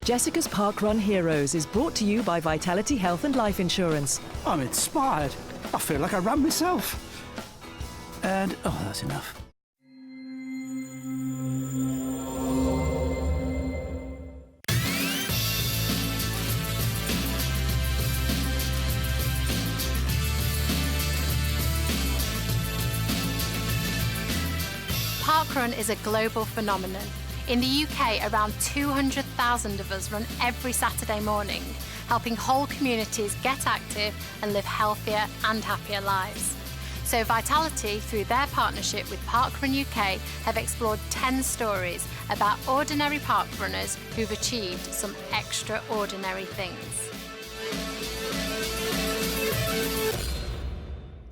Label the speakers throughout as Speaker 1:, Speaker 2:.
Speaker 1: Jessica's Parkrun Heroes is brought to you by Vitality Health and Life Insurance.
Speaker 2: I'm inspired. I feel like I ran myself. And, oh, that's enough.
Speaker 3: Parkrun is a global phenomenon. In the UK, around 200,000 of us run every Saturday morning, helping whole communities get active and live healthier and happier lives. So Vitality, through their partnership with Parkrun UK, have explored 10 stories about ordinary parkrunners who've achieved some extraordinary things.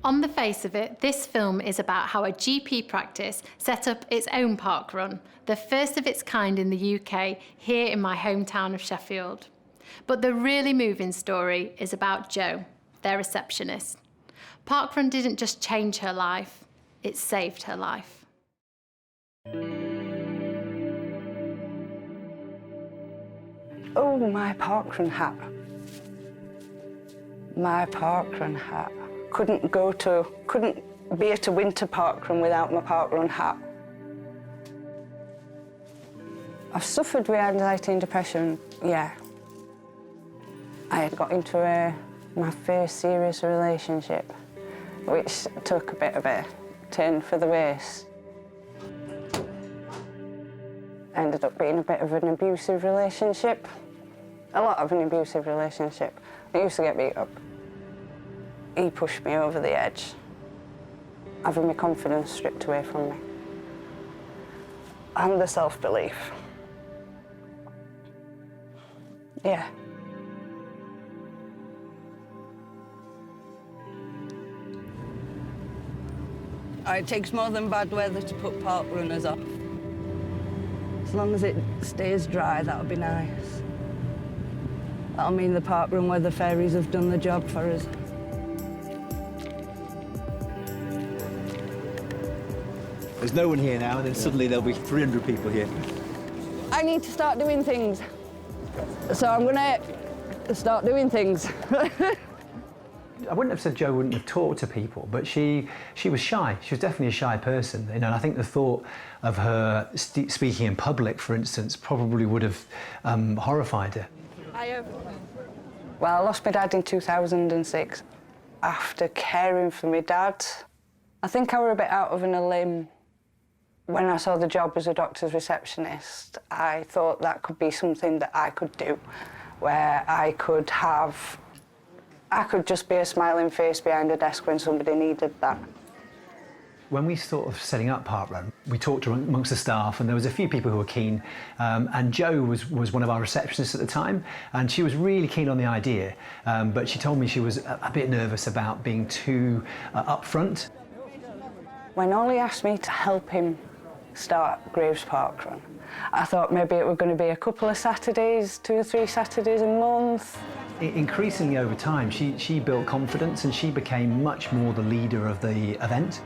Speaker 3: On the face of it, this film is about how a GP practice set up its own parkrun, the first of its kind in the UK, here in my hometown of Sheffield. But the really moving story is about Jo, their receptionist. Parkrun didn't just change her life, it saved her life.
Speaker 4: Oh, my parkrun hat. My parkrun hat. Couldn't be at a winter parkrun without my parkrun hat. I've suffered with anxiety and depression, yeah. I had got into my first serious relationship, which took a bit of a turn for the worse. Ended up being a bit of an abusive relationship. A lot of an abusive relationship. I used to get beat up. He pushed me over the edge, having my confidence stripped away from me. And the self-belief. Yeah. It takes more than bad weather to put park runners off. As long as it stays dry, that'll be nice. That'll mean the parkrun weather fairies have done the job for us.
Speaker 5: There's no one here now, and then suddenly there'll be 300 people here.
Speaker 4: I need to start doing things. So I'm gonna start doing things.
Speaker 6: I wouldn't have said Jo wouldn't have talked to people, but she was shy. She was definitely a shy person, you know. And I think the thought of her speaking in public, for instance, probably would have horrified her.
Speaker 4: Well, I lost my dad in 2006 after caring for my dad. I think I were a bit out of a limb. When I saw the job as a doctor's receptionist, I thought that could be something that I could do, where I could just be a smiling face behind a desk when somebody needed that.
Speaker 6: When we sort of setting up Parkrun, we talked amongst the staff, and there was a few people who were keen, and Jo was one of our receptionists at the time, and she was really keen on the idea, but she told me she was a bit nervous about being too upfront.
Speaker 4: When Ollie asked me to help him start Graves Parkrun, I thought maybe it were going to be a couple of Saturdays, 2 or 3 Saturdays a month.
Speaker 6: Increasingly over time, she built confidence, and she became much more the leader of the event.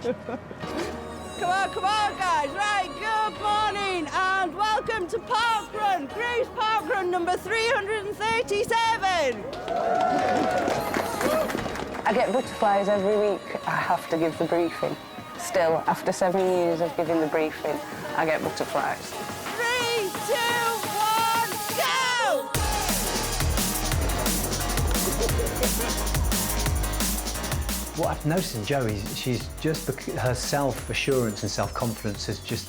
Speaker 4: Come on, guys. Right, good morning and welcome to Parkrun, Graves Parkrun number 337. I get butterflies every week. I have to give the briefing. Still, after 7 years of giving the briefing, I get butterflies. 3, 2, 1, go!
Speaker 6: What I've noticed in Jo is she's just, her self-assurance and self-confidence has just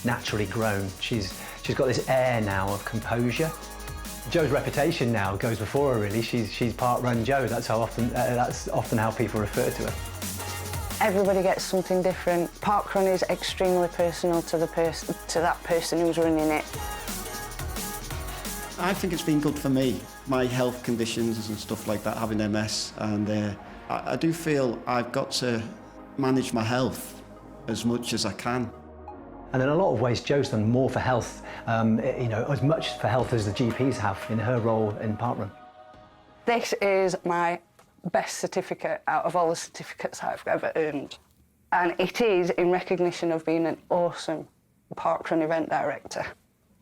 Speaker 6: naturally grown. She's got this air now of composure. Jo's reputation now goes before her, really. She's Parkrun Jo. That's often how people refer to her.
Speaker 4: Everybody gets something different. Parkrun is extremely personal to that person who's running it.
Speaker 7: I think it's been good for me. My health conditions and stuff like that, having MS, and I do feel I've got to manage my health as much as I can.
Speaker 6: And in a lot of ways, Jo's done more for health, you know, as much for health as the GPs have in her role in Parkrun.
Speaker 4: This is my best certificate out of all the certificates I've ever earned. And it is in recognition of being an awesome parkrun event director.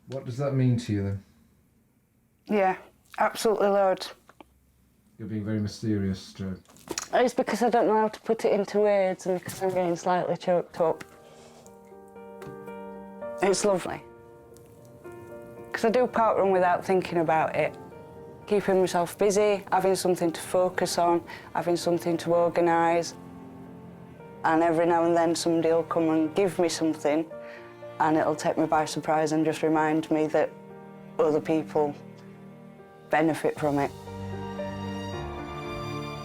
Speaker 8: What does that mean to you then?
Speaker 4: Yeah, absolutely loads.
Speaker 8: You're being very mysterious, Jo.
Speaker 4: It's because I don't know how to put it into words and because I'm getting slightly choked up. It's lovely. Because I do parkrun without thinking about it. Keeping myself busy, having something to focus on, having something to organise. And every now and then somebody will come and give me something and it'll take me by surprise and just remind me that other people benefit from it.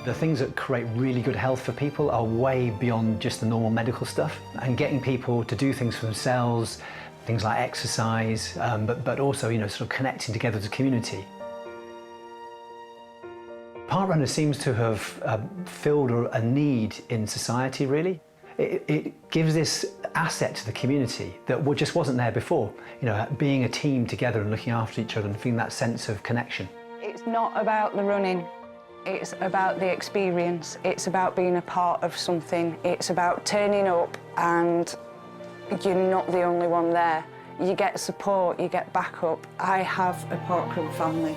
Speaker 6: The things that create really good health for people are way beyond just the normal medical stuff. And getting people to do things for themselves, things like exercise, but also, you know, sort of connecting together as a community. Parkrunner seems to have filled a need in society, really. It gives this asset to the community that just wasn't there before. You know, being a team together and looking after each other and feeling that sense of connection.
Speaker 4: It's not about the running, it's about the experience. It's about being a part of something. It's about turning up and you're not the only one there. You get support, you get backup. I have a parkrun family,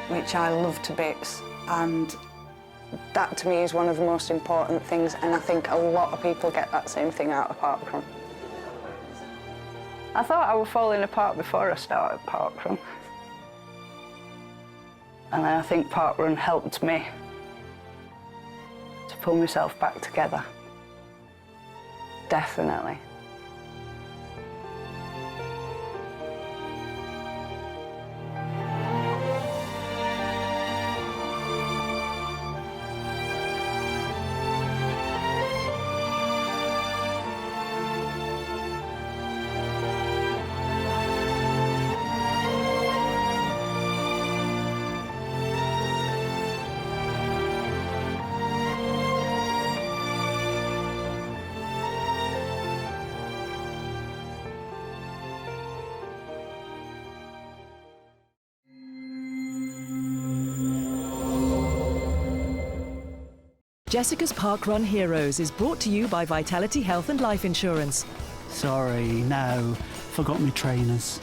Speaker 4: which I love to bits, and that to me is one of the most important things, and I think a lot of people get that same thing out of parkrun. I thought I was falling apart before I started parkrun. And I think parkrun helped me to pull myself back together. Definitely.
Speaker 1: Jessica's Parkrun Heroes is brought to you by Vitality Health and Life Insurance.
Speaker 2: Sorry, no. Forgot my trainers.